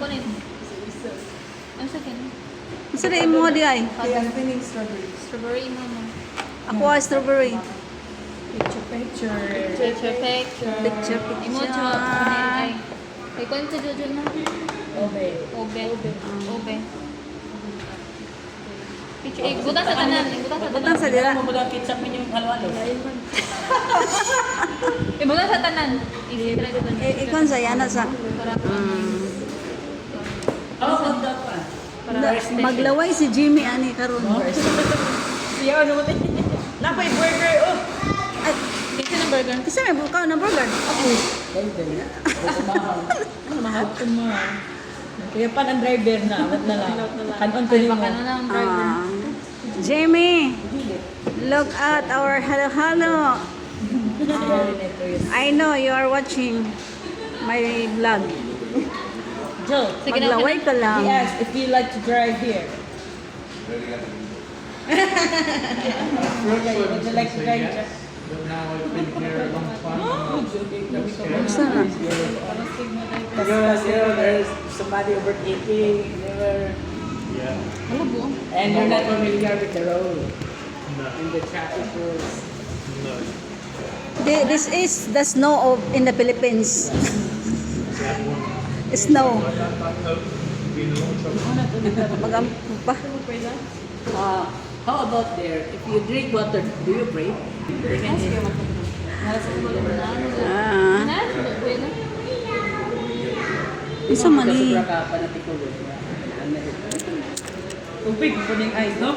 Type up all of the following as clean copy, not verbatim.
kunin. Ano sa kin? Isa na imo di ay. Kaya ang pining strawberry. Strawberry mama. Ako ay strawberry. Picture, picture. Picture, picture. Picture, Imo picture. cho. Ay. Kay kun sa jojo na. Obe. Obe. Obe. Picture. Butang sa tanan. Butang sa Butang tanan. sa dira. Mo mga ketchup ninyo halo-halo. Butang sa tanan. I-try ko tanan. Ikon sa yana sa. Para Oh, hot dog pa. Maglaway si Jimmy ani karon. Siya ano mo tayo? Napay burger, oh! Ay, Kasi ng burger. kasi may bukaw na burger. Burger na. Ano mahal ko mo? Kaya pa ng driver na, awat na lang. Kanon ko Ay, mo. baka na lang driver. Jamie, look at our hello hello. I know you are watching my vlog. Joe, Sige na, Maglaway ka lang. he asked if you like to drive here. Would you like to drive here? But now I've been here a long time. Basta na. Because there's somebody overtaking, Yeah. and you're not familiar with the road No. and the traffic rules. No. This is the snow of in the Philippines. That one. Snow. Been a long time. Magampo pa. How about there? If you drink water, do you pray? Ah, Ano? Bueno. isa man ni. Upig po ning ice, no?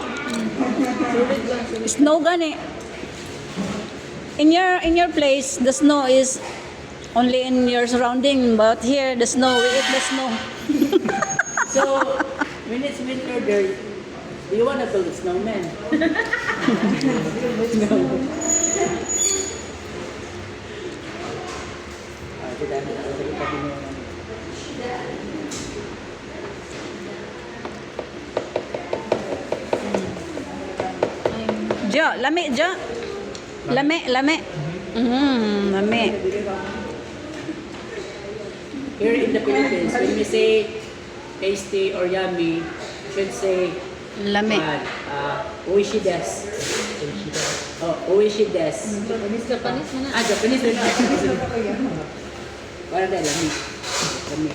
Snow gani. In your place, the snow is only in your surrounding, but here the snow, we eat the snow. So, when it's winter there, do you want to build a snowman? No. Jo, lami, Jo. Lami, lami. Lami. Here in the Philippines, when we say tasty or yummy, you should say Lami. oishi desu. Oh, oishi desu. Japanese mo na. Japanese rin. Para dahil lami. Lami.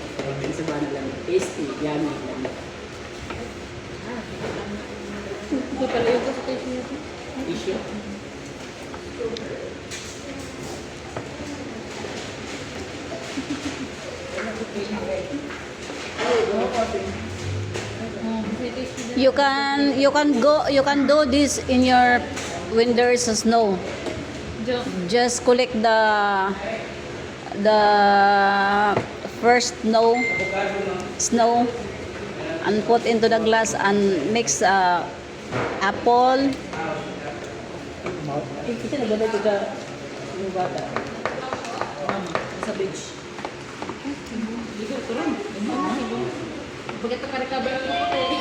Isa ba na lami? Tasty, yummy, lami. Ito pala yung presentation nito. Issue. You can do this in your when there is a snow. Jo. Just collect the first snow and put into the glass and mix apple. Kasi naganda ito ka yung bata. Sa beach. Bakit ka recover ko eh?